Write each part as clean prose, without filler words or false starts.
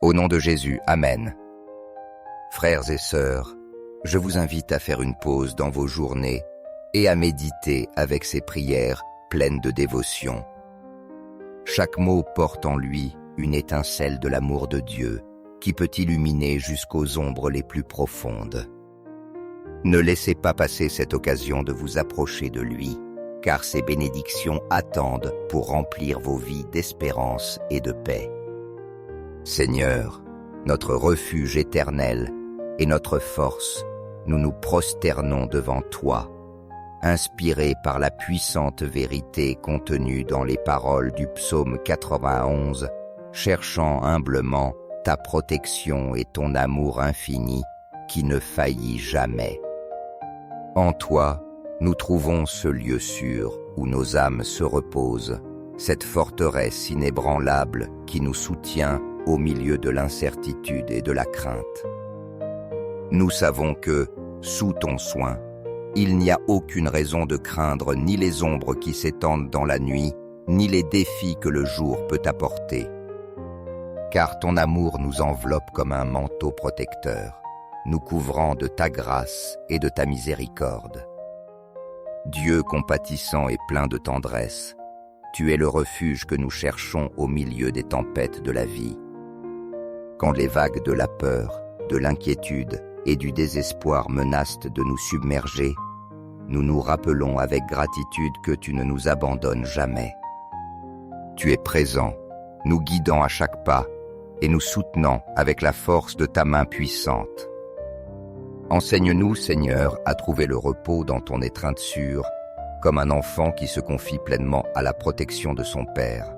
Au nom de Jésus, Amen. Frères et sœurs, je vous invite à faire une pause dans vos journées et à méditer avec ces prières pleines de dévotion. Chaque mot porte en lui une étincelle de l'amour de Dieu qui peut illuminer jusqu'aux ombres les plus profondes. Ne laissez pas passer cette occasion de vous approcher de lui, car ses bénédictions attendent pour remplir vos vies d'espérance et de paix. Seigneur, notre refuge éternel et notre force, nous nous prosternons devant toi, inspirés par la puissante vérité contenue dans les paroles du psaume 91, cherchant humblement ta protection et ton amour infini qui ne faillit jamais. En toi, nous trouvons ce lieu sûr où nos âmes se reposent, cette forteresse inébranlable qui nous soutient au milieu de l'incertitude et de la crainte. Nous savons que, sous ton soin, il n'y a aucune raison de craindre ni les ombres qui s'étendent dans la nuit, ni les défis que le jour peut apporter. Car ton amour nous enveloppe comme un manteau protecteur, nous couvrant de ta grâce et de ta miséricorde. Dieu compatissant et plein de tendresse, tu es le refuge que nous cherchons au milieu des tempêtes de la vie. Quand les vagues de la peur, de l'inquiétude et du désespoir menacent de nous submerger, nous nous rappelons avec gratitude que tu ne nous abandonnes jamais. Tu es présent, nous guidant à chaque pas et nous soutenant avec la force de ta main puissante. Enseigne-nous, Seigneur, à trouver le repos dans ton étreinte sûre, comme un enfant qui se confie pleinement à la protection de son Père.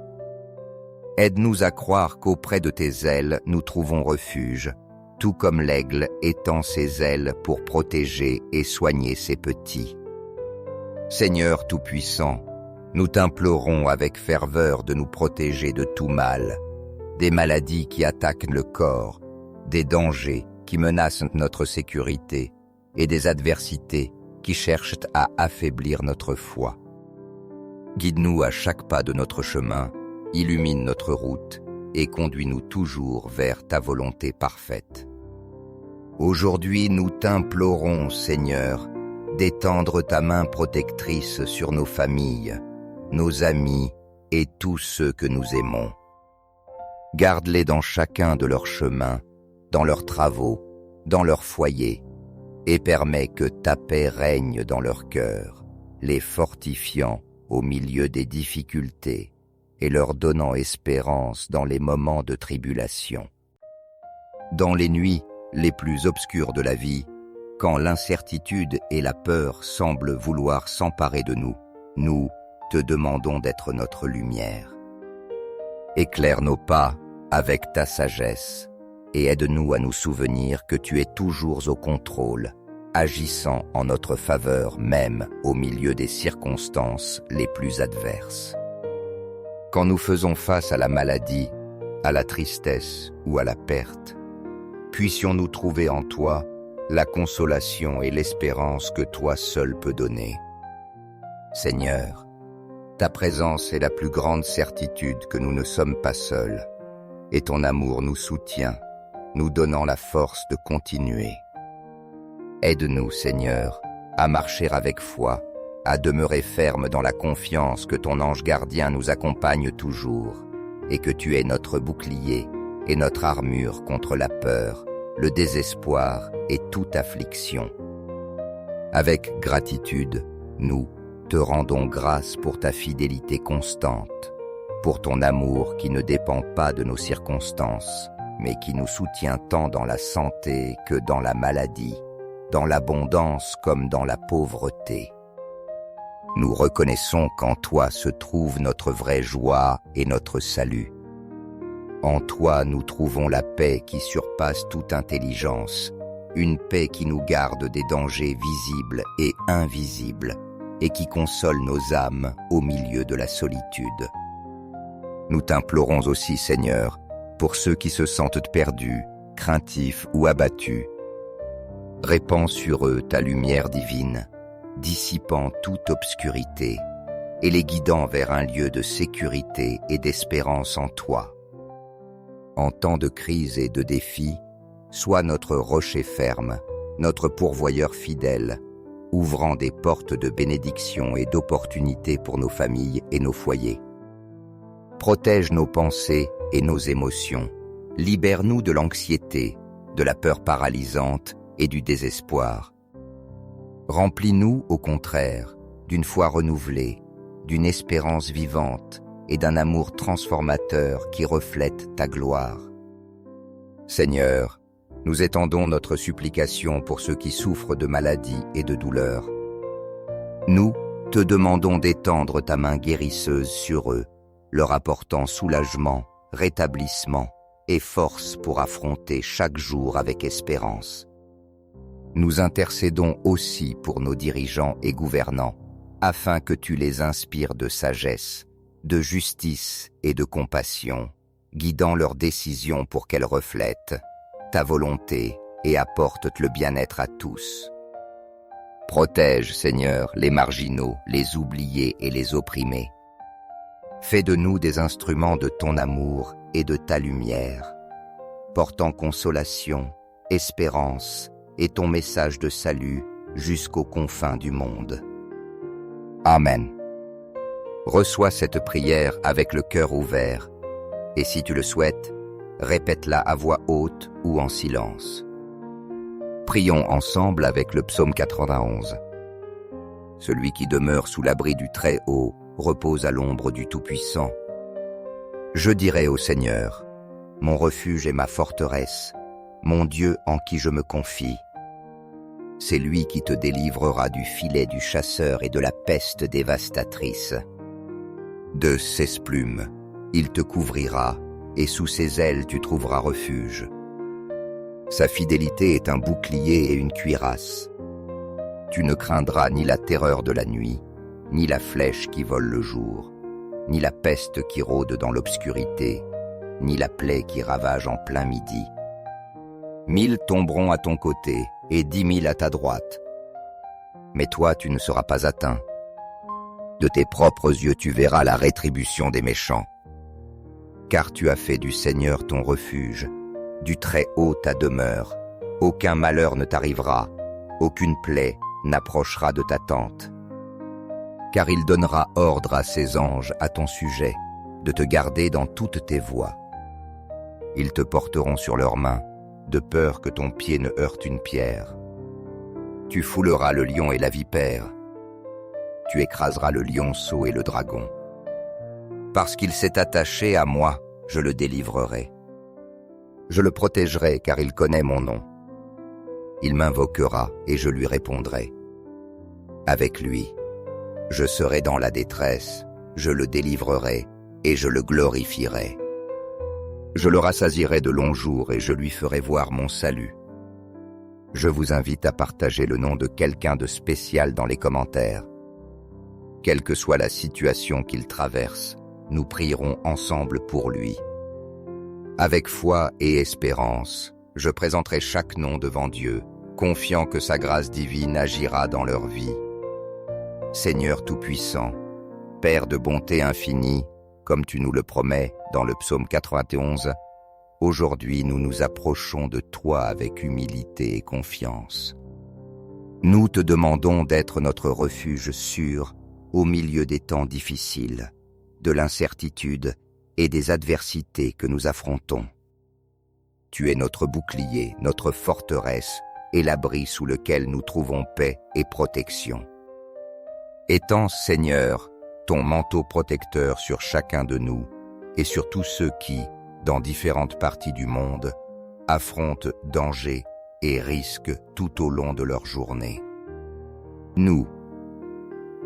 Aide-nous à croire qu'auprès de tes ailes, nous trouvons refuge, tout comme l'aigle étend ses ailes pour protéger et soigner ses petits. Seigneur Tout-Puissant, nous t'implorons avec ferveur de nous protéger de tout mal, des maladies qui attaquent le corps, des dangers qui menacent notre sécurité et des adversités qui cherchent à affaiblir notre foi. Guide-nous à chaque pas de notre chemin, illumine notre route et conduis-nous toujours vers ta volonté parfaite. Aujourd'hui, nous t'implorons, Seigneur, d'étendre ta main protectrice sur nos familles, nos amis et tous ceux que nous aimons. Garde-les dans chacun de leurs chemins, dans leurs travaux, dans leur foyer, et permets que ta paix règne dans leur cœur, les fortifiant au milieu des difficultés et leur donnant espérance dans les moments de tribulation. Dans les nuits les plus obscures de la vie, quand l'incertitude et la peur semblent vouloir s'emparer de nous, nous te demandons d'être notre lumière. Éclaire nos pas avec ta sagesse et aide-nous à nous souvenir que tu es toujours au contrôle, agissant en notre faveur même au milieu des circonstances les plus adverses. Quand nous faisons face à la maladie, à la tristesse ou à la perte, puissions-nous trouver en toi la consolation et l'espérance que toi seul peux donner. Seigneur, ta présence est la plus grande certitude que nous ne sommes pas seuls, et ton amour nous soutient, nous donnant la force de continuer. Aide-nous, Seigneur, à marcher avec foi, à demeurer ferme dans la confiance que ton ange gardien nous accompagne toujours, et que tu es notre bouclier et notre armure contre la peur, le désespoir et toute affliction. Avec gratitude, nous te rendons grâce pour ta fidélité constante, pour ton amour qui ne dépend pas de nos circonstances, mais qui nous soutient tant dans la santé que dans la maladie, dans l'abondance comme dans la pauvreté. Nous reconnaissons qu'en toi se trouve notre vraie joie et notre salut. En toi nous trouvons la paix qui surpasse toute intelligence, une paix qui nous garde des dangers visibles et invisibles, et qui console nos âmes au milieu de la solitude. Nous t'implorons aussi, Seigneur, pour ceux qui se sentent perdus, craintifs ou abattus. Répands sur eux ta lumière divine, dissipant toute obscurité et les guidant vers un lieu de sécurité et d'espérance en toi. en temps de crise et de défi, sois notre rocher ferme, notre pourvoyeur fidèle, ouvrant des portes de bénédiction et d'opportunités pour nos familles et nos foyers. Protège nos pensées et nos émotions. Libère-nous de l'anxiété, de la peur paralysante et du désespoir. Remplis-nous, au contraire, d'une foi renouvelée, d'une espérance vivante et d'un amour transformateur qui reflète ta gloire. Seigneur, nous étendons notre supplication pour ceux qui souffrent de maladies et de douleurs. Nous te demandons d'étendre ta main guérisseuse sur eux, leur apportant soulagement, rétablissement et force pour affronter chaque jour avec espérance. Nous intercédons aussi pour nos dirigeants et gouvernants, afin que tu les inspires de sagesse, de justice et de compassion, guidant leurs décisions pour qu'elles reflètent ta volonté et apportent le bien-être à tous. Protège, Seigneur, les marginaux, les oubliés et les opprimés. Fais de nous des instruments de ton amour et de ta lumière, portant consolation, espérance et ton message de salut jusqu'aux confins du monde. Amen. Reçois cette prière avec le cœur ouvert, et si tu le souhaites, répète-la à voix haute ou en silence. Prions ensemble avec le psaume 91. Celui qui demeure sous l'abri du Très-Haut repose à l'ombre du Tout-Puissant. Je dirai au Seigneur, mon refuge et ma forteresse, mon Dieu en qui je me confie. C'est lui qui te délivrera du filet du chasseur et de la peste dévastatrice. De ses plumes, il te couvrira, et sous ses ailes tu trouveras refuge. Sa fidélité est un bouclier et une cuirasse. Tu ne craindras ni la terreur de la nuit, ni la flèche qui vole le jour, ni la peste qui rôde dans l'obscurité, ni la plaie qui ravage en plein midi. 1000 tomberont à ton côté et 10 000 à ta droite. Mais toi, tu ne seras pas atteint. De tes propres yeux, tu verras la rétribution des méchants. Car tu as fait du Seigneur ton refuge, du Très-Haut ta demeure. Aucun malheur ne t'arrivera, aucune plaie n'approchera de ta tente. Car il donnera ordre à ses anges à ton sujet, de te garder dans toutes tes voies. Ils te porteront sur leurs mains, de peur que ton pied ne heurte une pierre. Tu fouleras le lion et la vipère. Tu écraseras le lionceau et le dragon. Parce qu'il s'est attaché à moi, je le délivrerai. Je le protégerai car il connaît mon nom. Il m'invoquera et je lui répondrai. Avec lui, je serai dans la détresse, je le délivrerai et je le glorifierai. Je le rassasierai de longs jours et je lui ferai voir mon salut. Je vous invite à partager le nom de quelqu'un de spécial dans les commentaires. Quelle que soit la situation qu'il traverse, nous prierons ensemble pour lui. Avec foi et espérance, je présenterai chaque nom devant Dieu, confiant que sa grâce divine agira dans leur vie. Seigneur Tout-Puissant, Père de bonté infinie, comme tu nous le promets dans le psaume 91, aujourd'hui nous nous approchons de toi avec humilité et confiance. Nous te demandons d'être notre refuge sûr au milieu des temps difficiles, de l'incertitude et des adversités que nous affrontons. Tu es notre bouclier, notre forteresse et l'abri sous lequel nous trouvons paix et protection. Étends, Seigneur, ton manteau protecteur sur chacun de nous et sur tous ceux qui, dans différentes parties du monde, affrontent dangers et risques tout au long de leur journée. Nous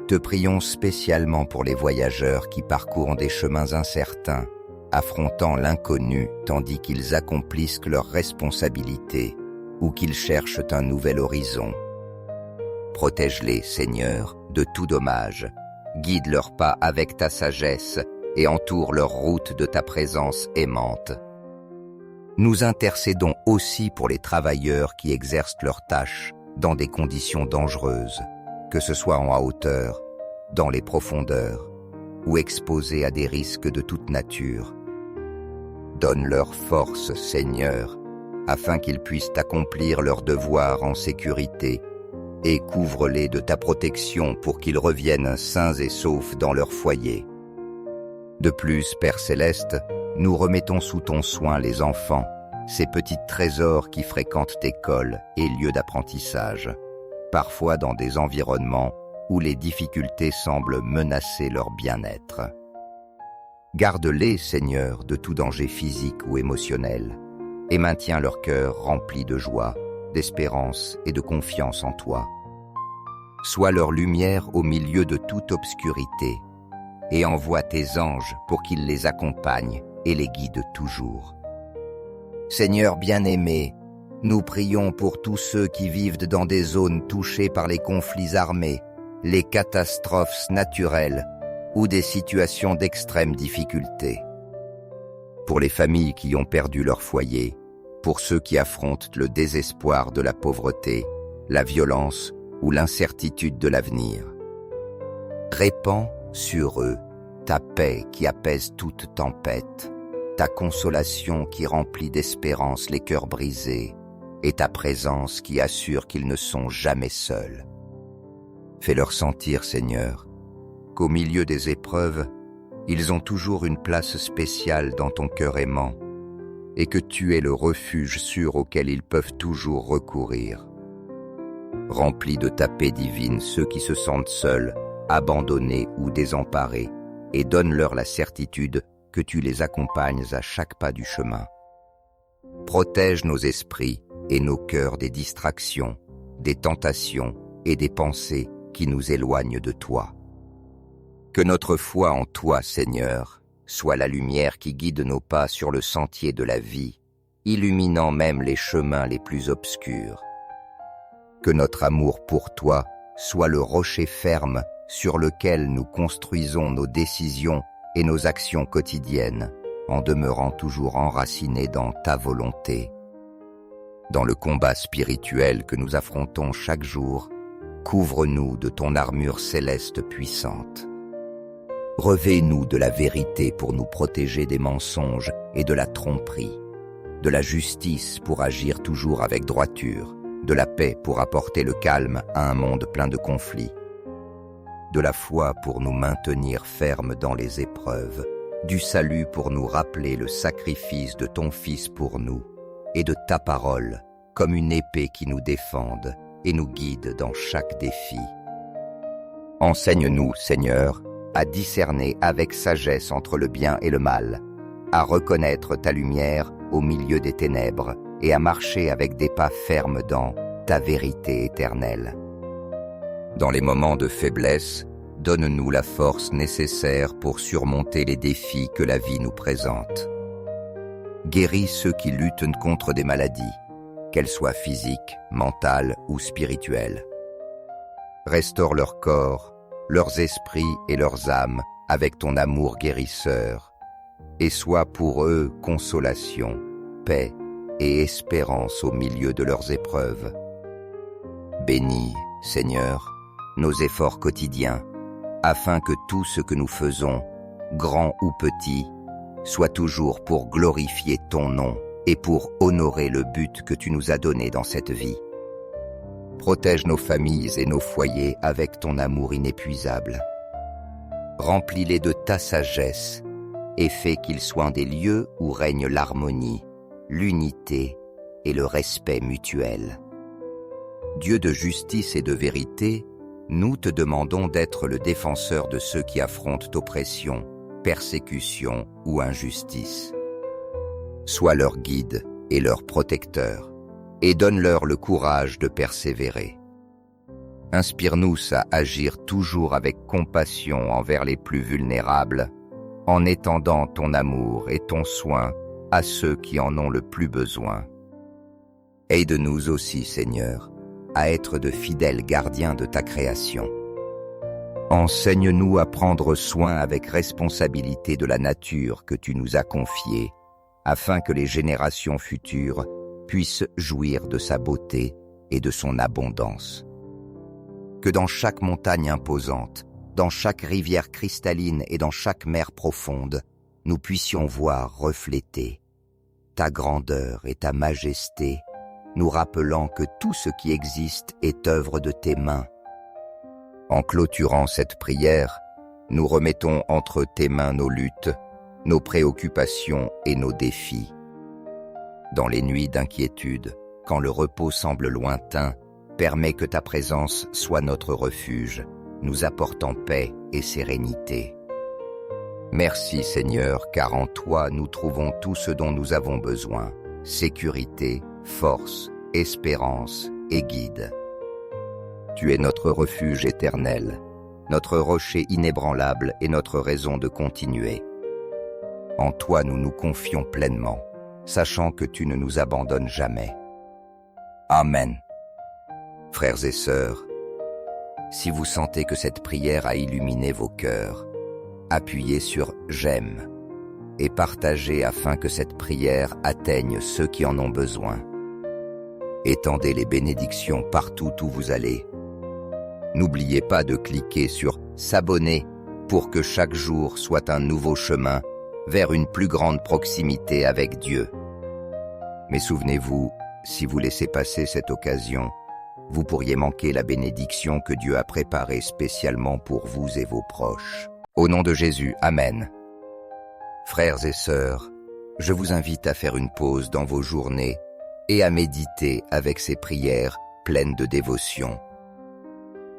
te prions spécialement pour les voyageurs qui parcourent des chemins incertains, affrontant l'inconnu tandis qu'ils accomplissent leurs responsabilités ou qu'ils cherchent un nouvel horizon. Protège-les, Seigneur, de tout dommage, guide leurs pas avec ta sagesse et entoure leur route de ta présence aimante. Nous intercédons aussi pour les travailleurs qui exercent leurs tâches dans des conditions dangereuses, que ce soit en hauteur, dans les profondeurs ou exposés à des risques de toute nature. Donne-leur force, Seigneur, afin qu'ils puissent accomplir leurs devoirs en sécurité, et couvre-les de ta protection pour qu'ils reviennent sains et saufs dans leur foyer. De plus, Père Céleste, nous remettons sous ton soin les enfants, ces petits trésors qui fréquentent écoles et lieux d'apprentissage, parfois dans des environnements où les difficultés semblent menacer leur bien-être. Garde-les, Seigneur, de tout danger physique ou émotionnel, et maintiens leur cœur rempli de joie, d'espérance et de confiance en toi. Sois leur lumière au milieu de toute obscurité, et envoie tes anges pour qu'ils les accompagnent et les guident toujours. Seigneur bien-aimé, nous prions pour tous ceux qui vivent dans des zones touchées par les conflits armés, les catastrophes naturelles ou des situations d'extrême difficulté. Pour les familles qui ont perdu leur foyer, pour ceux qui affrontent le désespoir de la pauvreté, la violence ou l'incertitude de l'avenir. Répands sur eux ta paix qui apaise toute tempête, ta consolation qui remplit d'espérance les cœurs brisés, et ta présence qui assure qu'ils ne sont jamais seuls. Fais-leur sentir, Seigneur, qu'au milieu des épreuves, ils ont toujours une place spéciale dans ton cœur aimant, et que tu es le refuge sûr auquel ils peuvent toujours recourir. Remplis de ta paix divine ceux qui se sentent seuls, abandonnés ou désemparés, et donne-leur la certitude que tu les accompagnes à chaque pas du chemin. Protège nos esprits et nos cœurs des distractions, des tentations et des pensées qui nous éloignent de toi. Que notre foi en toi, Seigneur, soit la lumière qui guide nos pas sur le sentier de la vie, illuminant même les chemins les plus obscurs. Que notre amour pour toi soit le rocher ferme sur lequel nous construisons nos décisions et nos actions quotidiennes, en demeurant toujours enracinés dans ta volonté. Dans le combat spirituel que nous affrontons chaque jour, couvre-nous de ton armure céleste puissante. Revêt-nous de la vérité pour nous protéger des mensonges et de la tromperie, de la justice pour agir toujours avec droiture, de la paix pour apporter le calme à un monde plein de conflits, de la foi pour nous maintenir fermes dans les épreuves, du salut pour nous rappeler le sacrifice de ton Fils pour nous, et de ta parole comme une épée qui nous défende et nous guide dans chaque défi. Enseigne-nous, Seigneur, à discerner avec sagesse entre le bien et le mal, à reconnaître ta lumière au milieu des ténèbres et à marcher avec des pas fermes dans ta vérité éternelle. Dans les moments de faiblesse, donne-nous la force nécessaire pour surmonter les défis que la vie nous présente. Guéris ceux qui luttent contre des maladies, qu'elles soient physiques, mentales ou spirituelles. Restaure leur corps, leurs esprits et leurs âmes avec ton amour guérisseur, et sois pour eux consolation, paix et espérance au milieu de leurs épreuves. Bénis, Seigneur, nos efforts quotidiens, afin que tout ce que nous faisons, grand ou petit, soit toujours pour glorifier ton nom et pour honorer le but que tu nous as donné dans cette vie. Protège nos familles et nos foyers avec ton amour inépuisable. Remplis-les de ta sagesse et fais qu'ils soient des lieux où règne l'harmonie, l'unité et le respect mutuel. Dieu de justice et de vérité, nous te demandons d'être le défenseur de ceux qui affrontent oppression, persécution ou injustice. Sois leur guide et leur protecteur, et donne-leur le courage de persévérer. Inspire-nous à agir toujours avec compassion envers les plus vulnérables, en étendant ton amour et ton soin à ceux qui en ont le plus besoin. Aide-nous aussi, Seigneur, à être de fidèles gardiens de ta création. Enseigne-nous à prendre soin avec responsabilité de la nature que tu nous as confiée, afin que les générations futures puissent jouir de sa beauté et de son abondance. Que dans chaque montagne imposante, dans chaque rivière cristalline et dans chaque mer profonde, nous puissions voir refléter ta grandeur et ta majesté, nous rappelant que tout ce qui existe est œuvre de tes mains. En clôturant cette prière, nous remettons entre tes mains nos luttes, nos préoccupations et nos défis. Dans les nuits d'inquiétude, quand le repos semble lointain, permets que ta présence soit notre refuge, nous apportant paix et sérénité. Merci Seigneur, car en toi nous trouvons tout ce dont nous avons besoin, sécurité, force, espérance et guide. Tu es notre refuge éternel, notre rocher inébranlable et notre raison de continuer. En toi nous nous confions pleinement, sachant que tu ne nous abandonnes jamais. Amen. Frères et sœurs, si vous sentez que cette prière a illuminé vos cœurs, appuyez sur « J'aime » et partagez afin que cette prière atteigne ceux qui en ont besoin. Étendez les bénédictions partout où vous allez. N'oubliez pas de cliquer sur « S'abonner » pour que chaque jour soit un nouveau chemin vers une plus grande proximité avec Dieu. Mais souvenez-vous, si vous laissez passer cette occasion, vous pourriez manquer la bénédiction que Dieu a préparée spécialement pour vous et vos proches. Au nom de Jésus, Amen. Frères et sœurs, je vous invite à faire une pause dans vos journées et à méditer avec ces prières pleines de dévotion.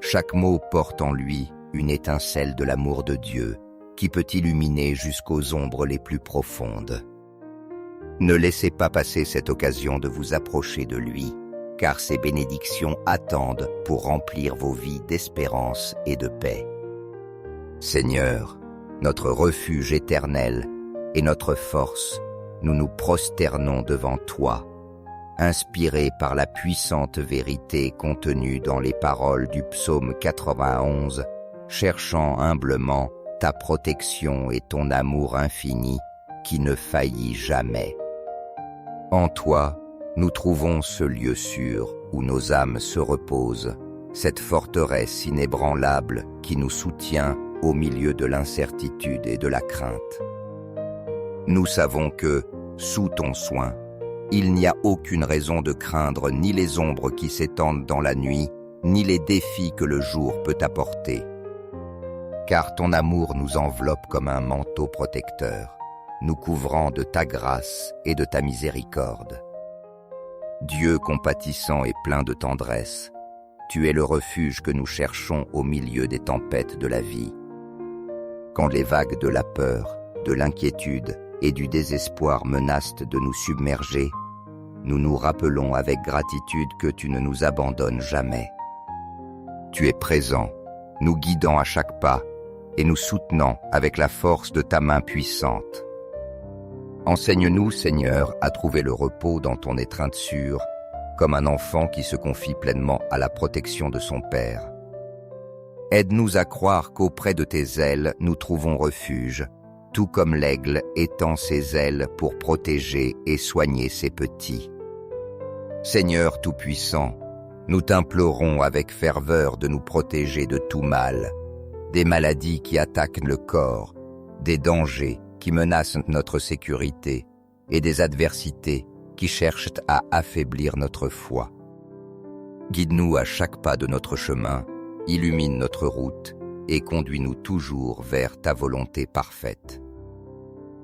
Chaque mot porte en lui une étincelle de l'amour de Dieu qui peut illuminer jusqu'aux ombres les plus profondes. Ne laissez pas passer cette occasion de vous approcher de lui, car ses bénédictions attendent pour remplir vos vies d'espérance et de paix. Seigneur, notre refuge éternel et notre force, nous nous prosternons devant toi, inspirés par la puissante vérité contenue dans les paroles du psaume 91, cherchant humblement ta protection et ton amour infini qui ne faillit jamais. En toi, nous trouvons ce lieu sûr où nos âmes se reposent, cette forteresse inébranlable qui nous soutient au milieu de l'incertitude et de la crainte. Nous savons que, sous ton soin, il n'y a aucune raison de craindre ni les ombres qui s'étendent dans la nuit, ni les défis que le jour peut apporter. Car ton amour nous enveloppe comme un manteau protecteur, nous couvrant de ta grâce et de ta miséricorde. Dieu compatissant et plein de tendresse, tu es le refuge que nous cherchons au milieu des tempêtes de la vie. Quand les vagues de la peur, de l'inquiétude et du désespoir menacent de nous submerger, nous nous rappelons avec gratitude que tu ne nous abandonnes jamais. Tu es présent, nous guidant à chaque pas et nous soutenant avec la force de ta main puissante. Enseigne-nous, Seigneur, à trouver le repos dans ton étreinte sûre, comme un enfant qui se confie pleinement à la protection de son Père. Aide-nous à croire qu'auprès de tes ailes, nous trouvons refuge, tout comme l'aigle étend ses ailes pour protéger et soigner ses petits. Seigneur Tout-Puissant, nous t'implorons avec ferveur de nous protéger de tout mal, des maladies qui attaquent le corps, des dangers qui menacent notre sécurité et des adversités qui cherchent à affaiblir notre foi. Guide-nous à chaque pas de notre chemin, illumine notre route et conduis-nous toujours vers ta volonté parfaite.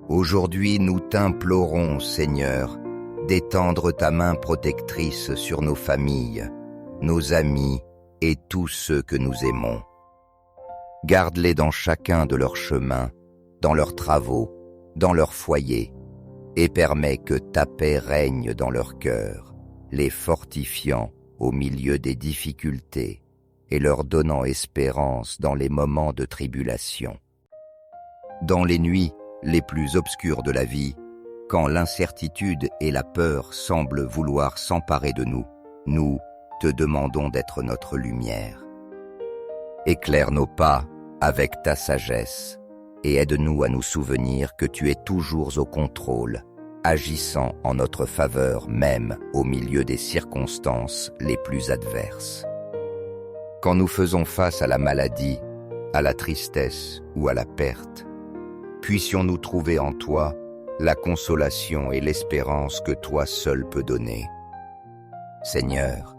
Aujourd'hui, nous t'implorons, Seigneur, d'étendre ta main protectrice sur nos familles, nos amis et tous ceux que nous aimons. Garde-les dans chacun de leurs chemins, dans leurs travaux, dans leur foyer, et permets que ta paix règne dans leur cœur, les fortifiant au milieu des difficultés et leur donnant espérance dans les moments de tribulation. Dans les nuits les plus obscures de la vie, quand l'incertitude et la peur semblent vouloir s'emparer de nous, nous te demandons d'être notre lumière. Éclaire nos pas avec ta sagesse et aide-nous à nous souvenir que tu es toujours au contrôle, agissant en notre faveur même au milieu des circonstances les plus adverses. Quand nous faisons face à la maladie, à la tristesse ou à la perte, puissions-nous trouver en toi la consolation et l'espérance que toi seul peux donner. Seigneur,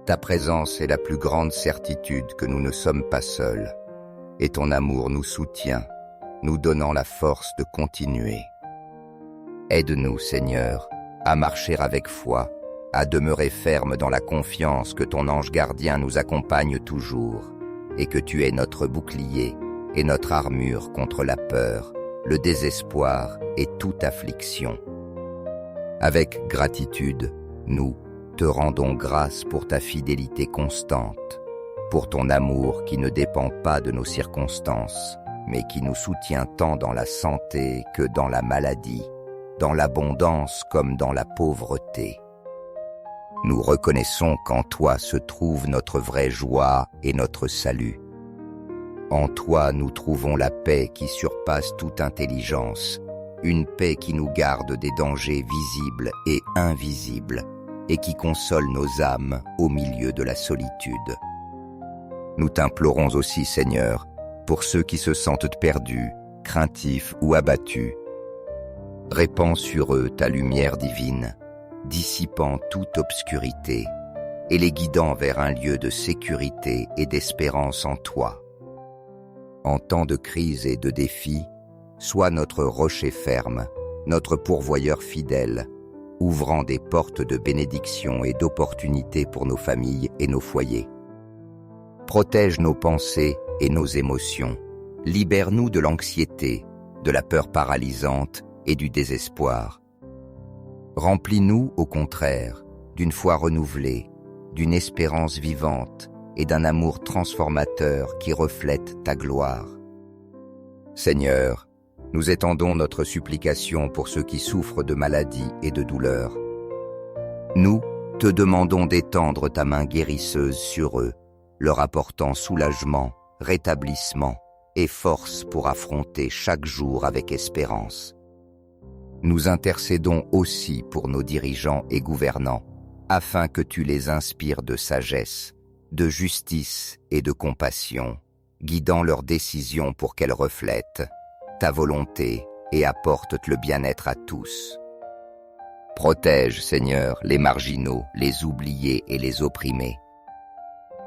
ta présence est la plus grande certitude que nous ne sommes pas seuls, et ton amour nous soutient, nous donnant la force de continuer. Aide-nous, Seigneur, à marcher avec foi, à demeurer ferme dans la confiance que ton ange gardien nous accompagne toujours, et que tu es notre bouclier et notre armure contre la peur, le désespoir et toute affliction. Avec gratitude, nous te rendons grâce pour ta fidélité constante, pour ton amour qui ne dépend pas de nos circonstances, mais qui nous soutient tant dans la santé que dans la maladie, dans l'abondance comme dans la pauvreté. Nous reconnaissons qu'en toi se trouve notre vraie joie et notre salut. En toi nous trouvons la paix qui surpasse toute intelligence, une paix qui nous garde des dangers visibles et invisibles, et qui console nos âmes au milieu de la solitude. Nous t'implorons aussi, Seigneur, pour ceux qui se sentent perdus, craintifs ou abattus. Répands sur eux ta lumière divine, dissipant toute obscurité et les guidant vers un lieu de sécurité et d'espérance en toi. En temps de crise et de défi, sois notre rocher ferme, notre pourvoyeur fidèle, ouvrant des portes de bénédiction et d'opportunités pour nos familles et nos foyers. Protège nos pensées et nos émotions, libère-nous de l'anxiété, de la peur paralysante et du désespoir. Remplis-nous, au contraire, d'une foi renouvelée, d'une espérance vivante et d'un amour transformateur qui reflète ta gloire. Seigneur, nous étendons notre supplication pour ceux qui souffrent de maladies et de douleurs. Nous te demandons d'étendre ta main guérisseuse sur eux, leur apportant soulagement, rétablissement et force pour affronter chaque jour avec espérance. Nous intercédons aussi pour nos dirigeants et gouvernants, afin que tu les inspires de sagesse, de justice et de compassion, guidant leurs décisions pour qu'elles reflètent ta volonté et apportent le bien-être à tous. Protège, Seigneur, les marginaux, les oubliés et les opprimés.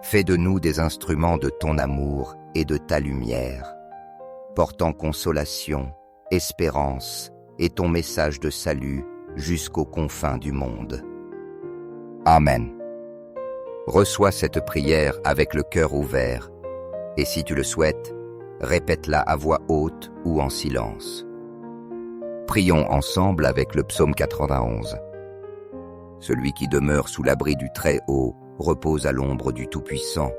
Fais de nous des instruments de ton amour et de ta lumière, portant consolation, espérance et ton message de salut jusqu'aux confins du monde. Amen. Reçois cette prière avec le cœur ouvert, et si tu le souhaites, répète-la à voix haute ou en silence. Prions ensemble avec le psaume 91. Celui qui demeure sous l'abri du Très-Haut repose à l'ombre du Tout-Puissant.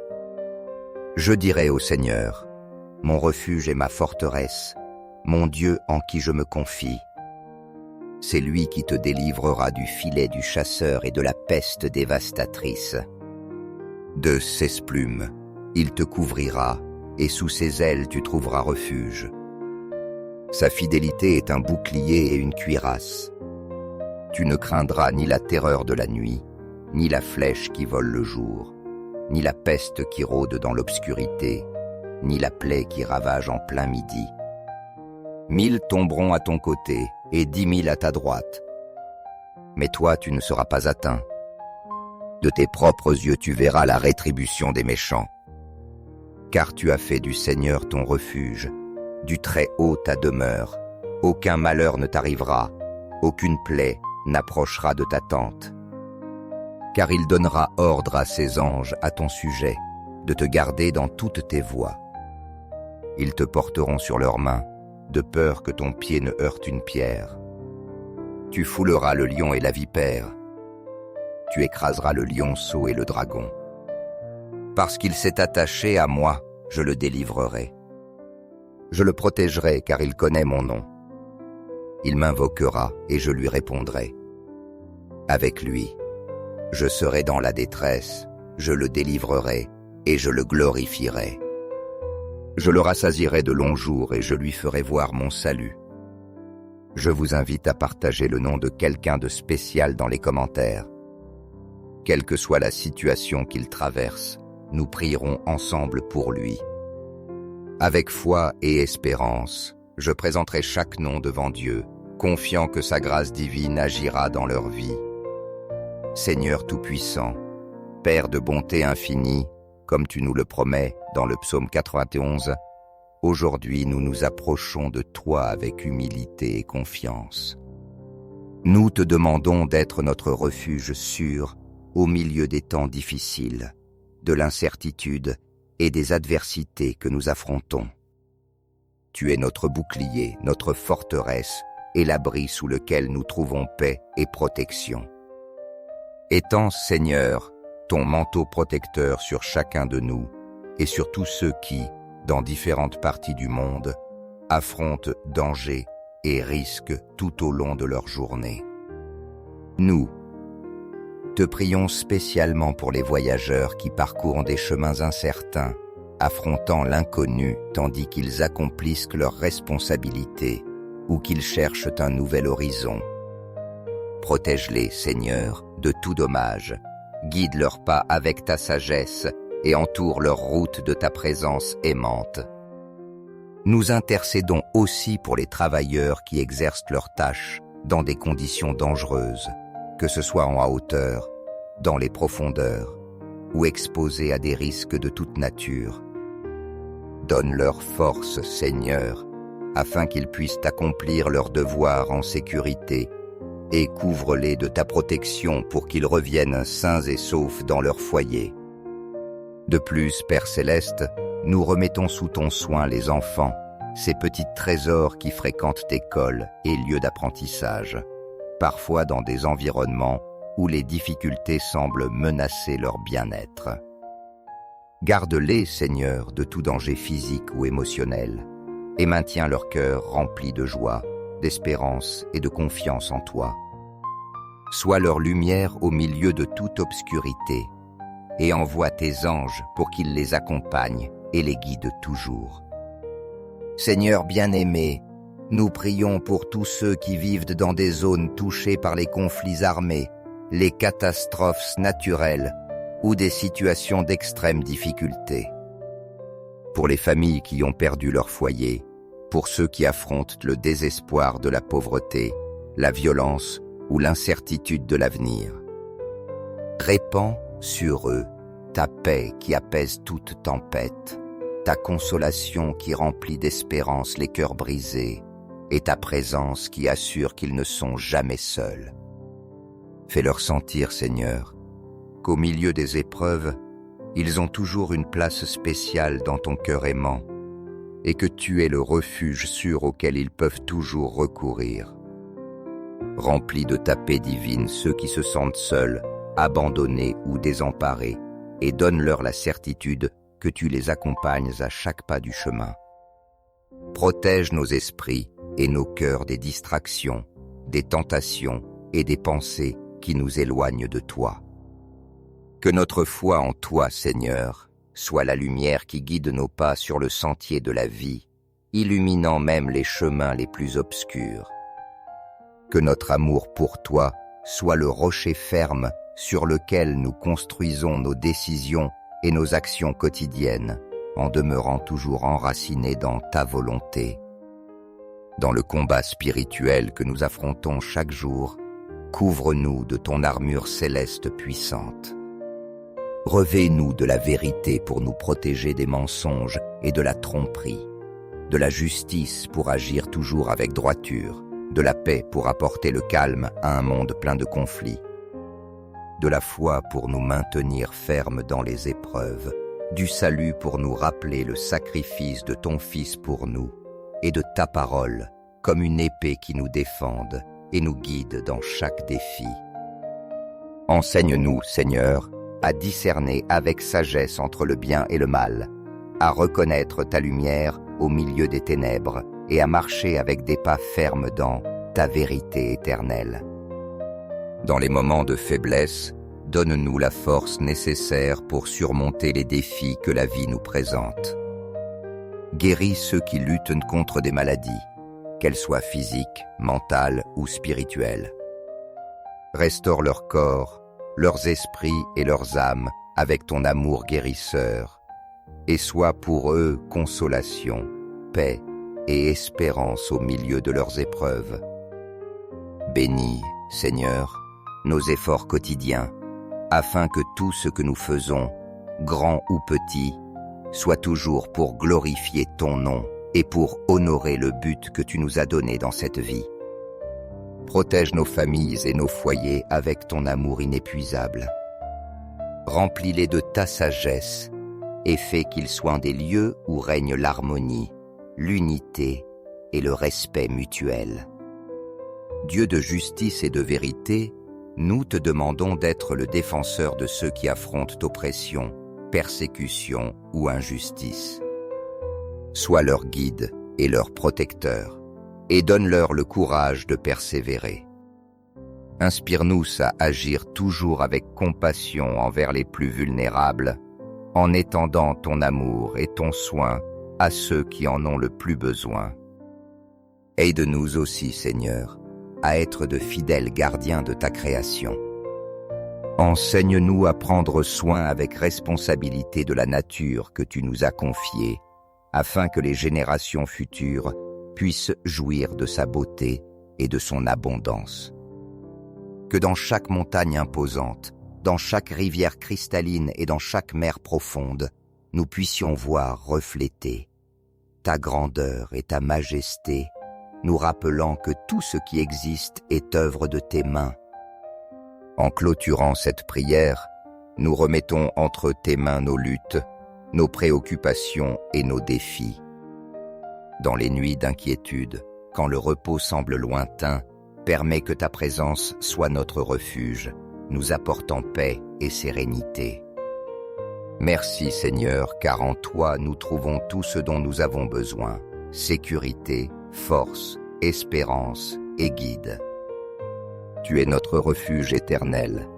Je dirai au Seigneur, mon refuge et ma forteresse, mon Dieu en qui je me confie. C'est lui qui te délivrera du filet du chasseur et de la peste dévastatrice. De ses plumes, il te couvrira, et sous ses ailes tu trouveras refuge. Sa fidélité est un bouclier et une cuirasse. Tu ne craindras ni la terreur de la nuit, ni la flèche qui vole le jour, ni la peste qui rôde dans l'obscurité, ni la plaie qui ravage en plein midi. 1000 tomberont à ton côté, et 10 000 à ta droite. Mais toi, tu ne seras pas atteint. De tes propres yeux, tu verras la rétribution des méchants. Car tu as fait du Seigneur ton refuge, du Très-Haut ta demeure. Aucun malheur ne t'arrivera, aucune plaie n'approchera de ta tente. Car il donnera ordre à ses anges à ton sujet, de te garder dans toutes tes voies. Ils te porteront sur leurs mains, de peur que ton pied ne heurte une pierre. Tu fouleras le lion et la vipère. Tu écraseras le lionceau et le dragon. Parce qu'il s'est attaché à moi, je le délivrerai. Je le protégerai car il connaît mon nom. Il m'invoquera et je lui répondrai. Avec lui, je serai dans la détresse, je le délivrerai et je le glorifierai. Je le rassasierai de longs jours et je lui ferai voir mon salut. Je vous invite à partager le nom de quelqu'un de spécial dans les commentaires. Quelle que soit la situation qu'il traverse, nous prierons ensemble pour lui. Avec foi et espérance, je présenterai chaque nom devant Dieu, confiant que sa grâce divine agira dans leur vie. Seigneur Tout-Puissant, Père de bonté infinie, comme tu nous le promets dans le psaume 91, aujourd'hui nous nous approchons de toi avec humilité et confiance. Nous te demandons d'être notre refuge sûr au milieu des temps difficiles, de l'incertitude et des adversités que nous affrontons. Tu es notre bouclier, notre forteresse et l'abri sous lequel nous trouvons paix et protection. Étends, Seigneur, ton manteau protecteur sur chacun de nous et sur tous ceux qui, dans différentes parties du monde, affrontent dangers et risques tout au long de leur journée. Nous te prions spécialement pour les voyageurs qui parcourent des chemins incertains, affrontant l'inconnu tandis qu'ils accomplissent leurs responsabilités ou qu'ils cherchent un nouvel horizon. Protège-les, Seigneur, de tout dommage, guide leurs pas avec ta sagesse et entoure leur route de ta présence aimante. Nous intercédons aussi pour les travailleurs qui exercent leurs tâches dans des conditions dangereuses, que ce soit en hauteur, dans les profondeurs ou exposés à des risques de toute nature. Donne-leur force, Seigneur, afin qu'ils puissent accomplir leurs devoirs en sécurité et couvre-les de ta protection pour qu'ils reviennent sains et saufs dans leur foyer. De plus, Père Céleste, nous remettons sous ton soin les enfants, ces petits trésors qui fréquentent écoles et lieux d'apprentissage, parfois dans des environnements où les difficultés semblent menacer leur bien-être. Garde-les, Seigneur, de tout danger physique ou émotionnel, et maintiens leur cœur rempli de joie, d'espérance et de confiance en toi. Sois leur lumière au milieu de toute obscurité, et envoie tes anges pour qu'ils les accompagnent et les guident toujours. Seigneur bien-aimé, nous prions pour tous ceux qui vivent dans des zones touchées par les conflits armés, les catastrophes naturelles ou des situations d'extrême difficulté. Pour les familles qui ont perdu leur foyer, pour ceux qui affrontent le désespoir de la pauvreté, la violence ou l'incertitude de l'avenir. Répands sur eux ta paix qui apaise toute tempête, ta consolation qui remplit d'espérance les cœurs brisés, et ta présence qui assure qu'ils ne sont jamais seuls. Fais-leur sentir, Seigneur, qu'au milieu des épreuves, ils ont toujours une place spéciale dans ton cœur aimant, et que tu es le refuge sûr auquel ils peuvent toujours recourir. Remplis de ta paix divine ceux qui se sentent seuls, abandonnés ou désemparés, et donne-leur la certitude que tu les accompagnes à chaque pas du chemin. Protège nos esprits et nos cœurs des distractions, des tentations et des pensées qui nous éloignent de toi. Que notre foi en toi, Seigneur, soit la lumière qui guide nos pas sur le sentier de la vie, illuminant même les chemins les plus obscurs. Que notre amour pour toi soit le rocher ferme sur lequel nous construisons nos décisions et nos actions quotidiennes, en demeurant toujours enracinés dans ta volonté. Dans le combat spirituel que nous affrontons chaque jour, couvre-nous de ton armure céleste puissante. Revêt-nous de la vérité pour nous protéger des mensonges et de la tromperie, de la justice pour agir toujours avec droiture, de la paix pour apporter le calme à un monde plein de conflits, de la foi pour nous maintenir fermes dans les épreuves, du salut pour nous rappeler le sacrifice de ton Fils pour nous, et de ta parole comme une épée qui nous défende et nous guide dans chaque défi. Enseigne-nous, Seigneur, à discerner avec sagesse entre le bien et le mal, à reconnaître ta lumière au milieu des ténèbres et à marcher avec des pas fermes dans ta vérité éternelle. Dans les moments de faiblesse, donne-nous la force nécessaire pour surmonter les défis que la vie nous présente. Guéris ceux qui luttent contre des maladies, qu'elles soient physiques, mentales ou spirituelles. Restaure leur corps, leurs esprits et leurs âmes avec ton amour guérisseur, et sois pour eux consolation, paix et espérance au milieu de leurs épreuves. Bénis, Seigneur, nos efforts quotidiens, afin que tout ce que nous faisons, grand ou petit, soit toujours pour glorifier ton nom et pour honorer le but que tu nous as donné dans cette vie. Protège nos familles et nos foyers avec ton amour inépuisable. Remplis-les de ta sagesse et fais qu'ils soient des lieux où règne l'harmonie, l'unité et le respect mutuel. Dieu de justice et de vérité, nous te demandons d'être le défenseur de ceux qui affrontent oppression, persécution ou injustice. Sois leur guide et leur protecteur, et donne-leur le courage de persévérer. Inspire-nous à agir toujours avec compassion envers les plus vulnérables, en étendant ton amour et ton soin à ceux qui en ont le plus besoin. Aide-nous aussi, Seigneur, à être de fidèles gardiens de ta création. Enseigne-nous à prendre soin avec responsabilité de la nature que tu nous as confiée, afin que les générations futures puissent jouir de sa beauté et de son abondance. Que dans chaque montagne imposante, dans chaque rivière cristalline et dans chaque mer profonde, nous puissions voir refléter ta grandeur et ta majesté, nous rappelant que tout ce qui existe est œuvre de tes mains. En clôturant cette prière, nous remettons entre tes mains nos luttes, nos préoccupations et nos défis. Dans les nuits d'inquiétude, quand le repos semble lointain, permets que ta présence soit notre refuge, nous apportant paix et sérénité. Merci Seigneur, car en toi nous trouvons tout ce dont nous avons besoin, sécurité, force, espérance et guide. Tu es notre refuge éternel,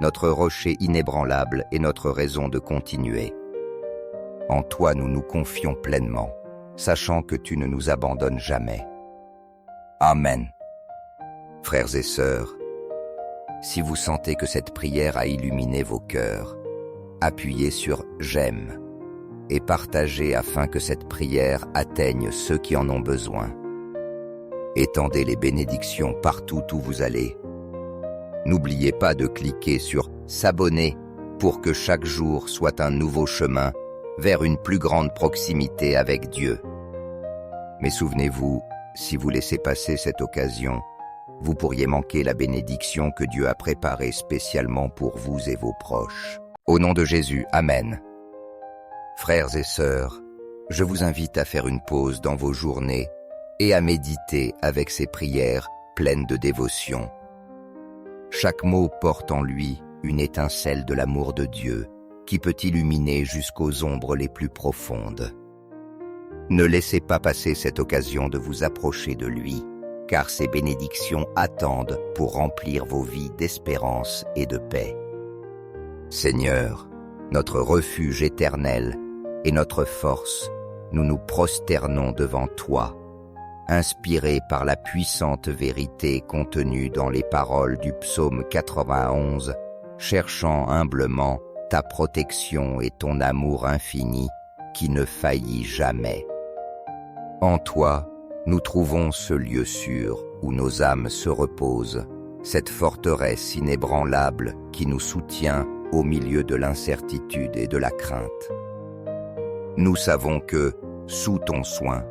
notre rocher inébranlable et notre raison de continuer. En toi nous nous confions pleinement, sachant que tu ne nous abandonnes jamais. Amen. Frères et sœurs, si vous sentez que cette prière a illuminé vos cœurs, appuyez sur « J'aime » et partagez afin que cette prière atteigne ceux qui en ont besoin. Étendez les bénédictions partout où vous allez. N'oubliez pas de cliquer sur « S'abonner » pour que chaque jour soit un nouveau chemin vers une plus grande proximité avec Dieu. Mais souvenez-vous, si vous laissez passer cette occasion, vous pourriez manquer la bénédiction que Dieu a préparée spécialement pour vous et vos proches. Au nom de Jésus, Amen. Frères et sœurs, je vous invite à faire une pause dans vos journées et à méditer avec ces prières pleines de dévotion. Chaque mot porte en lui une étincelle de l'amour de Dieu qui peut illuminer jusqu'aux ombres les plus profondes. Ne laissez pas passer cette occasion de vous approcher de lui, car ses bénédictions attendent pour remplir vos vies d'espérance et de paix. Seigneur, notre refuge éternel et notre force, nous nous prosternons devant toi, inspirés par la puissante vérité contenue dans les paroles du psaume 91, cherchant humblement ta protection et ton amour infini qui ne faillit jamais. En toi, nous trouvons ce lieu sûr où nos âmes se reposent, cette forteresse inébranlable qui nous soutient au milieu de l'incertitude et de la crainte. Nous savons que, sous ton soin,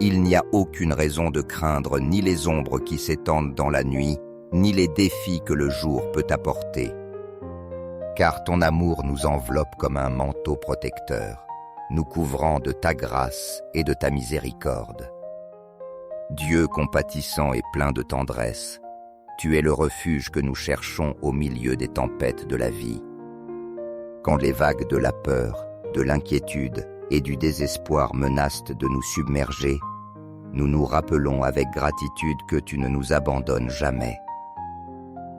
il n'y a aucune raison de craindre ni les ombres qui s'étendent dans la nuit, ni les défis que le jour peut apporter. Car ton amour nous enveloppe comme un manteau protecteur, nous couvrant de ta grâce et de ta miséricorde. Dieu compatissant et plein de tendresse, tu es le refuge que nous cherchons au milieu des tempêtes de la vie. Quand les vagues de la peur, de l'inquiétude et du désespoir menacent de nous submerger, nous nous rappelons avec gratitude que tu ne nous abandonnes jamais.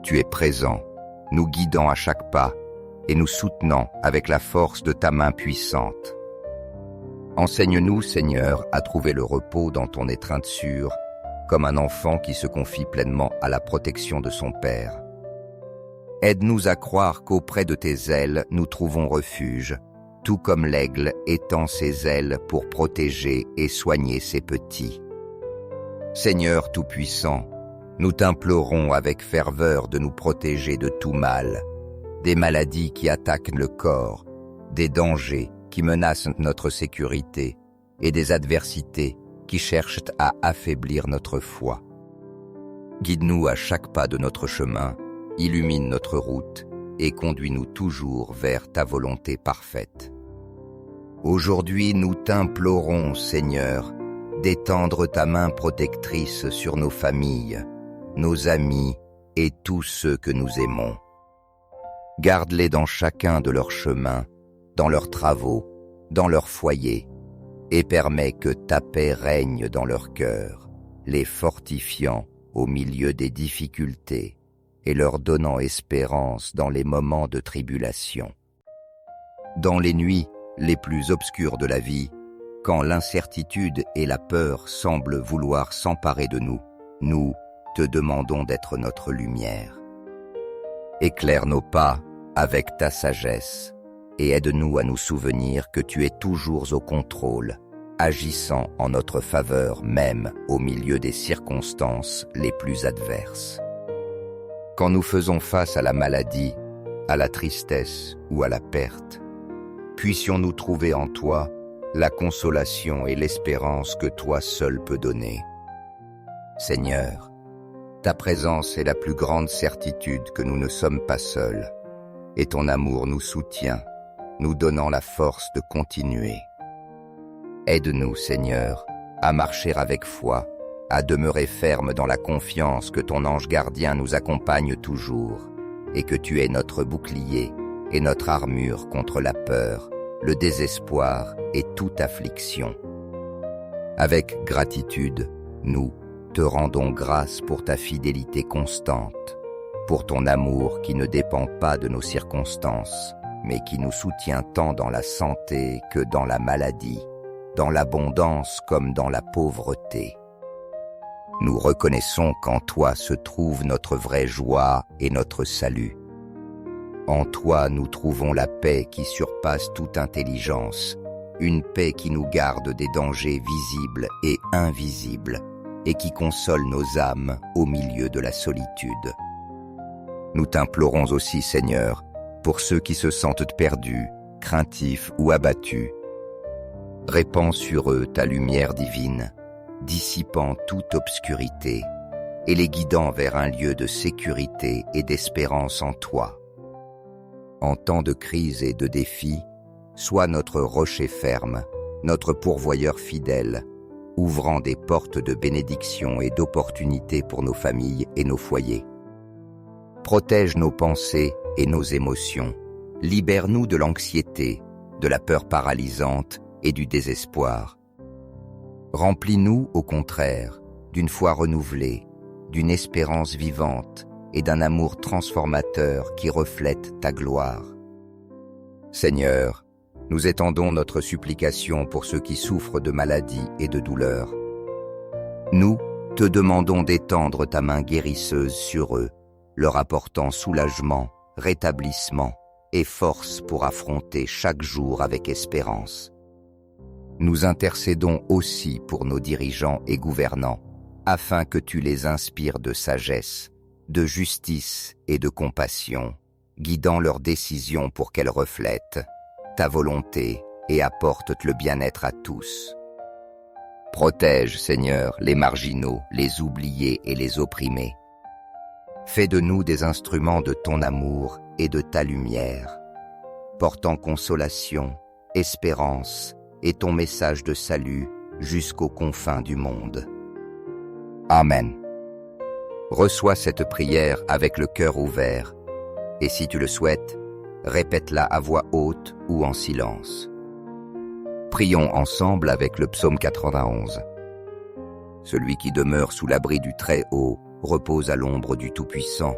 Tu es présent, nous guidant à chaque pas et nous soutenant avec la force de ta main puissante. Enseigne-nous, Seigneur, à trouver le repos dans ton étreinte sûre, comme un enfant qui se confie pleinement à la protection de son Père. Aide-nous à croire qu'auprès de tes ailes, nous trouvons refuge, tout comme l'aigle étend ses ailes pour protéger et soigner ses petits. Seigneur Tout-Puissant, Nous t'implorons avec ferveur de nous protéger de tout mal, des maladies qui attaquent le corps, des dangers qui menacent notre sécurité et des adversités qui cherchent à affaiblir notre foi. Guide-nous à chaque pas de notre chemin, illumine notre route et conduis-nous toujours vers ta volonté parfaite. Aujourd'hui, nous t'implorons, Seigneur, d'étendre ta main protectrice sur nos familles, nos amis et tous ceux que nous aimons. Garde-les dans chacun de leurs chemins, dans leurs travaux, dans leur foyer, et permets que ta paix règne dans leur cœur, les fortifiant au milieu des difficultés et leur donnant espérance dans les moments de tribulation. Dans les nuits les plus obscures de la vie, quand l'incertitude et la peur semblent vouloir s'emparer de nous, nous te demandons d'être notre lumière. Éclaire nos pas avec ta sagesse et aide-nous à nous souvenir que tu es toujours au contrôle, agissant en notre faveur même au milieu des circonstances les plus adverses. Quand nous faisons face à la maladie, à la tristesse ou à la perte, puissions-nous trouver en toi la consolation et l'espérance que toi seul peux donner. Seigneur, ta présence est la plus grande certitude que nous ne sommes pas seuls, et ton amour nous soutient, nous donnant la force de continuer. Aide-nous, Seigneur, à marcher avec foi, à demeurer ferme dans la confiance que ton ange gardien nous accompagne toujours, et que tu es notre bouclier et notre armure contre la peur, le désespoir et toute affliction. Avec gratitude, nous te rendons grâce pour ta fidélité constante, pour ton amour qui ne dépend pas de nos circonstances, mais qui nous soutient tant dans la santé que dans la maladie, dans l'abondance comme dans la pauvreté. Nous reconnaissons qu'en toi se trouve notre vraie joie et notre salut. En toi nous trouvons la paix qui surpasse toute intelligence, une paix qui nous garde des dangers visibles et invisibles, et qui console nos âmes au milieu de la solitude. Nous t'implorons aussi, Seigneur, pour ceux qui se sentent perdus, craintifs ou abattus. Répands sur eux ta lumière divine, dissipant toute obscurité et les guidant vers un lieu de sécurité et d'espérance en toi. En temps de crise et de défi, sois notre rocher ferme, notre pourvoyeur fidèle, ouvrant des portes de bénédiction et d'opportunités pour nos familles et nos foyers. Protège nos pensées et nos émotions, libère-nous de l'anxiété, de la peur paralysante et du désespoir. Remplis-nous, au contraire, d'une foi renouvelée, d'une espérance vivante et d'un amour transformateur qui reflète ta gloire. Seigneur, nous étendons notre supplication pour ceux qui souffrent de maladies et de douleurs. Nous te demandons d'étendre ta main guérisseuse sur eux, leur apportant soulagement, rétablissement et force pour affronter chaque jour avec espérance. Nous intercédons aussi pour nos dirigeants et gouvernants, afin que tu les inspires de sagesse, de justice et de compassion, guidant leurs décisions pour qu'elles reflètent ta volonté et apportent le bien-être à tous. Protège, Seigneur, les marginaux, les oubliés et les opprimés. Fais de nous des instruments de ton amour et de ta lumière, portant consolation, espérance et ton message de salut jusqu'aux confins du monde. Amen. Reçois cette prière avec le cœur ouvert, et si tu le souhaites, répète-la à voix haute ou en silence. Prions ensemble avec le psaume 91. Celui qui demeure sous l'abri du Très-Haut repose à l'ombre du Tout-Puissant.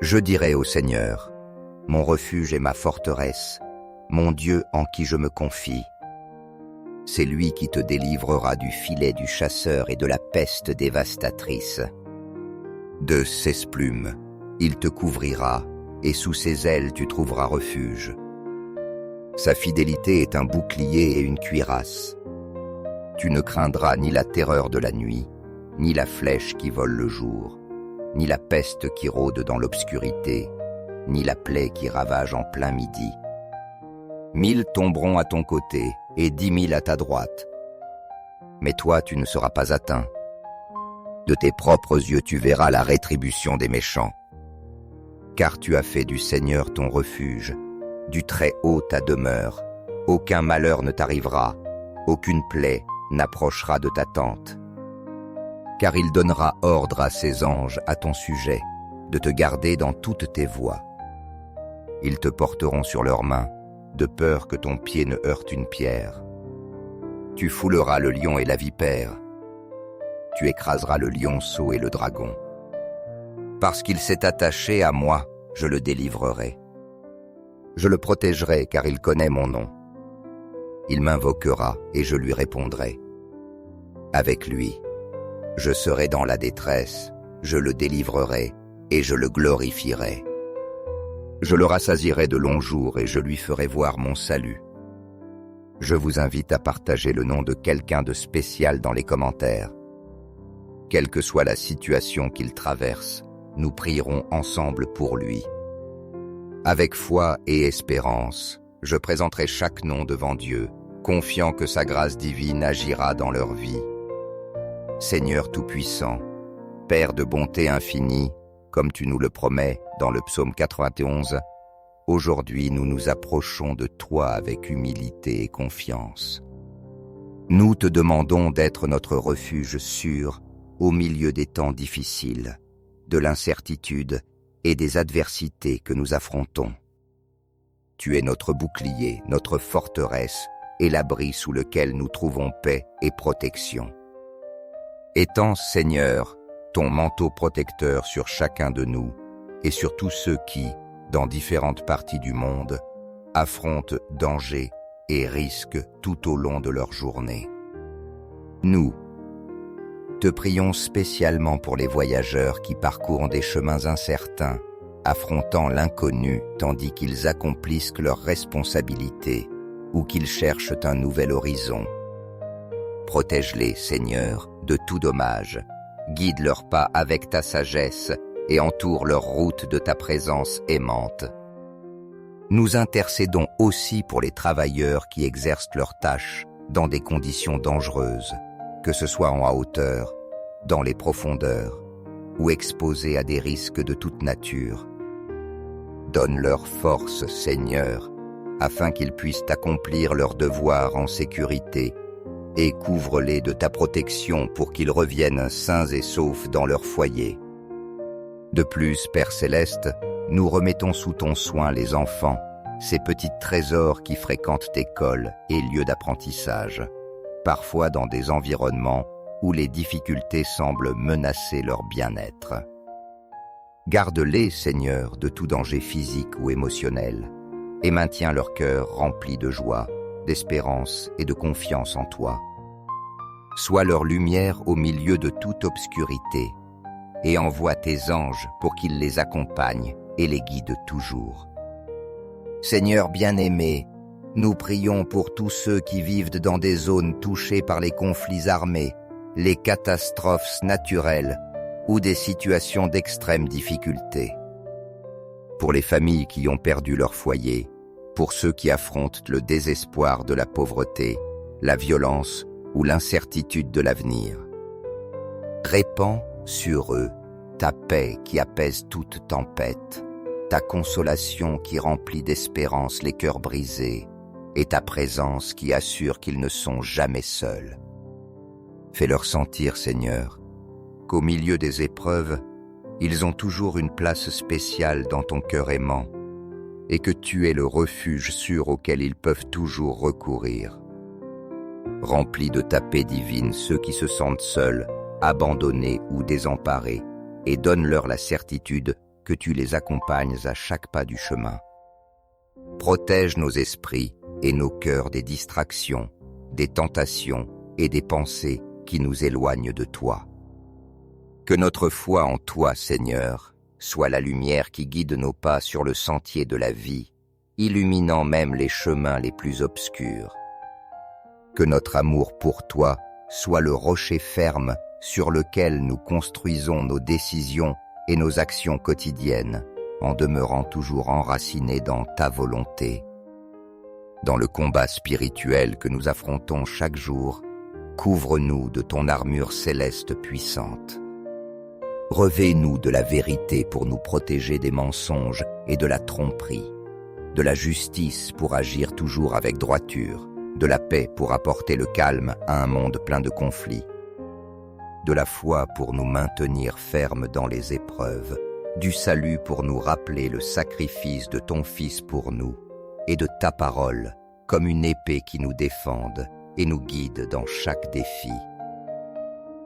Je dirai au Seigneur, mon refuge et ma forteresse, mon Dieu en qui je me confie. C'est lui qui te délivrera du filet du chasseur et de la peste dévastatrice. De ses plumes, il te couvrira, et sous ses ailes tu trouveras refuge. Sa fidélité est un bouclier et une cuirasse. Tu ne craindras ni la terreur de la nuit, ni la flèche qui vole le jour, ni la peste qui rôde dans l'obscurité, ni la plaie qui ravage en plein midi. 1000 tomberont à ton côté et 10 000 à ta droite. Mais toi, tu ne seras pas atteint. De tes propres yeux, tu verras la rétribution des méchants. Car tu as fait du Seigneur ton refuge, du Très-Haut ta demeure. Aucun malheur ne t'arrivera, aucune plaie n'approchera de ta tente. Car il donnera ordre à ses anges à ton sujet, de te garder dans toutes tes voies. Ils te porteront sur leurs mains, de peur que ton pied ne heurte une pierre. Tu fouleras le lion et la vipère. Tu écraseras le lionceau et le dragon. Parce qu'il s'est attaché à moi, je le délivrerai. Je le protégerai car il connaît mon nom. Il m'invoquera et je lui répondrai. Avec lui, je serai dans la détresse, je le délivrerai et je le glorifierai. Je le rassasierai de longs jours et je lui ferai voir mon salut. Je vous invite à partager le nom de quelqu'un de spécial dans les commentaires. Quelle que soit la situation qu'il traverse, nous prierons ensemble pour lui. Avec foi et espérance, je présenterai chaque nom devant Dieu, confiant que sa grâce divine agira dans leur vie. Seigneur Tout-Puissant, Père de bonté infinie, comme tu nous le promets dans le psaume 91, aujourd'hui nous nous approchons de toi avec humilité et confiance. Nous te demandons d'être notre refuge sûr au milieu des temps difficiles, de l'incertitude et des adversités que nous affrontons. Tu es notre bouclier, notre forteresse et l'abri sous lequel nous trouvons paix et protection. Étends, Seigneur, ton manteau protecteur sur chacun de nous et sur tous ceux qui, dans différentes parties du monde, affrontent dangers et risques tout au long de leur journée. Nous te prions spécialement pour les voyageurs qui parcourent des chemins incertains, affrontant l'inconnu tandis qu'ils accomplissent leurs responsabilités ou qu'ils cherchent un nouvel horizon. Protège-les, Seigneur, de tout dommage, guide leurs pas avec ta sagesse et entoure leur route de ta présence aimante. Nous intercédons aussi pour les travailleurs qui exercent leurs tâches dans des conditions dangereuses, que ce soit en hauteur, dans les profondeurs ou exposés à des risques de toute nature. Donne-leur force, Seigneur, afin qu'ils puissent accomplir leurs devoirs en sécurité et couvre-les de ta protection pour qu'ils reviennent sains et saufs dans leur foyer. De plus, Père Céleste, nous remettons sous ton soin les enfants, ces petits trésors qui fréquentent écoles et lieux d'apprentissage, parfois dans des environnements où les difficultés semblent menacer leur bien-être. Garde-les, Seigneur, de tout danger physique ou émotionnel, et maintiens leur cœur rempli de joie, d'espérance et de confiance en toi. Sois leur lumière au milieu de toute obscurité, et envoie tes anges pour qu'ils les accompagnent et les guident toujours. Seigneur bien-aimé, nous prions pour tous ceux qui vivent dans des zones touchées par les conflits armés, les catastrophes naturelles ou des situations d'extrême difficulté. Pour les familles qui ont perdu leur foyer, pour ceux qui affrontent le désespoir de la pauvreté, la violence ou l'incertitude de l'avenir. Répands sur eux ta paix qui apaise toute tempête, ta consolation qui remplit d'espérance les cœurs brisés, et ta présence qui assure qu'ils ne sont jamais seuls. Fais-leur sentir, Seigneur, qu'au milieu des épreuves, ils ont toujours une place spéciale dans ton cœur aimant, et que tu es le refuge sûr auquel ils peuvent toujours recourir. Remplis de ta paix divine ceux qui se sentent seuls, abandonnés ou désemparés, et donne-leur la certitude que tu les accompagnes à chaque pas du chemin. Protège nos esprits et nos cœurs des distractions, des tentations et des pensées qui nous éloignent de toi. Que notre foi en toi, Seigneur, soit la lumière qui guide nos pas sur le sentier de la vie, illuminant même les chemins les plus obscurs. Que notre amour pour toi soit le rocher ferme sur lequel nous construisons nos décisions et nos actions quotidiennes, en demeurant toujours enracinés dans ta volonté. Dans le combat spirituel que nous affrontons chaque jour, couvre-nous de ton armure céleste puissante. Revêt-nous de la vérité pour nous protéger des mensonges et de la tromperie, de la justice pour agir toujours avec droiture, de la paix pour apporter le calme à un monde plein de conflits, de la foi pour nous maintenir fermes dans les épreuves, du salut pour nous rappeler le sacrifice de ton Fils pour nous, et de ta parole comme une épée qui nous défende et nous guide dans chaque défi.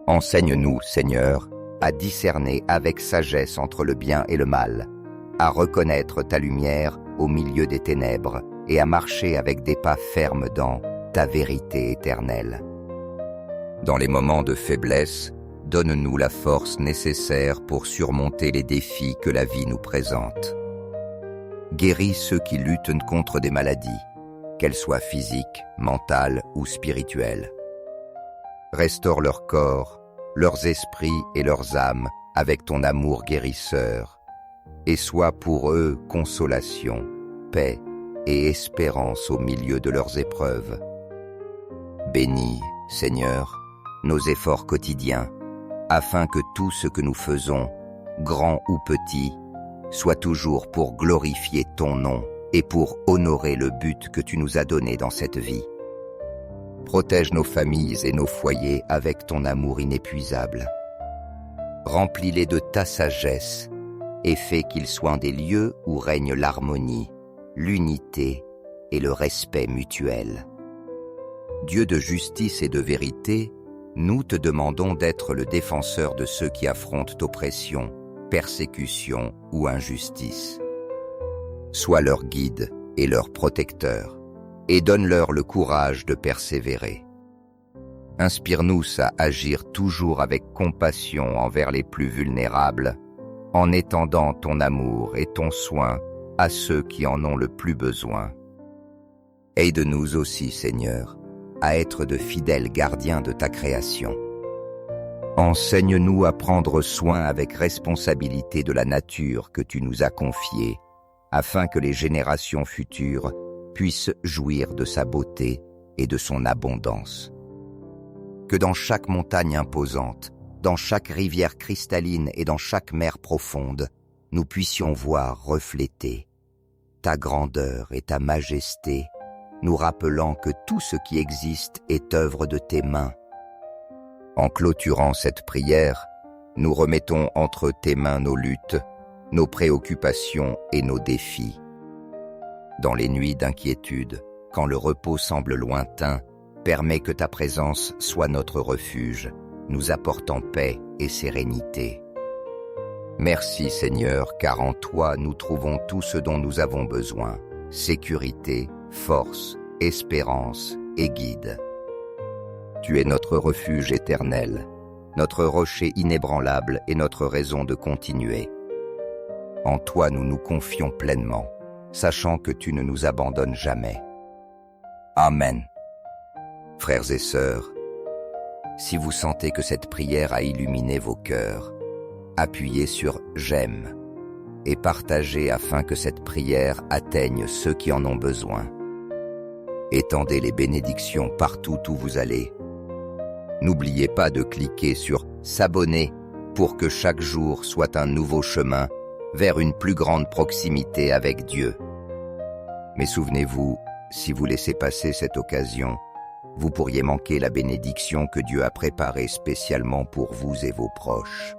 Enseigne-nous, Seigneur, à discerner avec sagesse entre le bien et le mal, à reconnaître ta lumière au milieu des ténèbres et à marcher avec des pas fermes dans ta vérité éternelle. Dans les moments de faiblesse, donne-nous la force nécessaire pour surmonter les défis que la vie nous présente. Guéris ceux qui luttent contre des maladies, qu'elles soient physiques, mentales ou spirituelles. Restaure leur corps, leurs esprits et leurs âmes avec ton amour guérisseur, et sois pour eux consolation, paix et espérance au milieu de leurs épreuves. Bénis, Seigneur, nos efforts quotidiens, afin que tout ce que nous faisons, grand ou petit, soit toujours pour glorifier ton nom et pour honorer le but que tu nous as donné dans cette vie. Protège nos familles et nos foyers avec ton amour inépuisable. Remplis-les de ta sagesse et fais qu'ils soient des lieux où règne l'harmonie, l'unité et le respect mutuel. Dieu de justice et de vérité, nous te demandons d'être le défenseur de ceux qui affrontent oppression, persécution ou injustice. Sois leur guide et leur protecteur, et donne-leur le courage de persévérer. Inspire-nous à agir toujours avec compassion envers les plus vulnérables, en étendant ton amour et ton soin à ceux qui en ont le plus besoin. Aide-nous aussi, Seigneur, à être de fidèles gardiens de ta création. Enseigne-nous à prendre soin avec responsabilité de la nature que tu nous as confiée, afin que les générations futures puissent jouir de sa beauté et de son abondance. Que dans chaque montagne imposante, dans chaque rivière cristalline et dans chaque mer profonde, nous puissions voir refléter ta grandeur et ta majesté, nous rappelant que tout ce qui existe est œuvre de tes mains. En clôturant cette prière, nous remettons entre tes mains nos luttes, nos préoccupations et nos défis. Dans les nuits d'inquiétude, quand le repos semble lointain, permets que ta présence soit notre refuge, nous apportant paix et sérénité. Merci Seigneur, car en toi nous trouvons tout ce dont nous avons besoin, sécurité, force, espérance et guide. Tu es notre refuge éternel, notre rocher inébranlable et notre raison de continuer. En toi nous nous confions pleinement, sachant que tu ne nous abandonnes jamais. Amen. Frères et sœurs, si vous sentez que cette prière a illuminé vos cœurs, appuyez sur « J'aime » et partagez afin que cette prière atteigne ceux qui en ont besoin. Étendez les bénédictions partout où vous allez. N'oubliez pas de cliquer sur « S'abonner » pour que chaque jour soit un nouveau chemin vers une plus grande proximité avec Dieu. Mais souvenez-vous, si vous laissez passer cette occasion, vous pourriez manquer la bénédiction que Dieu a préparée spécialement pour vous et vos proches.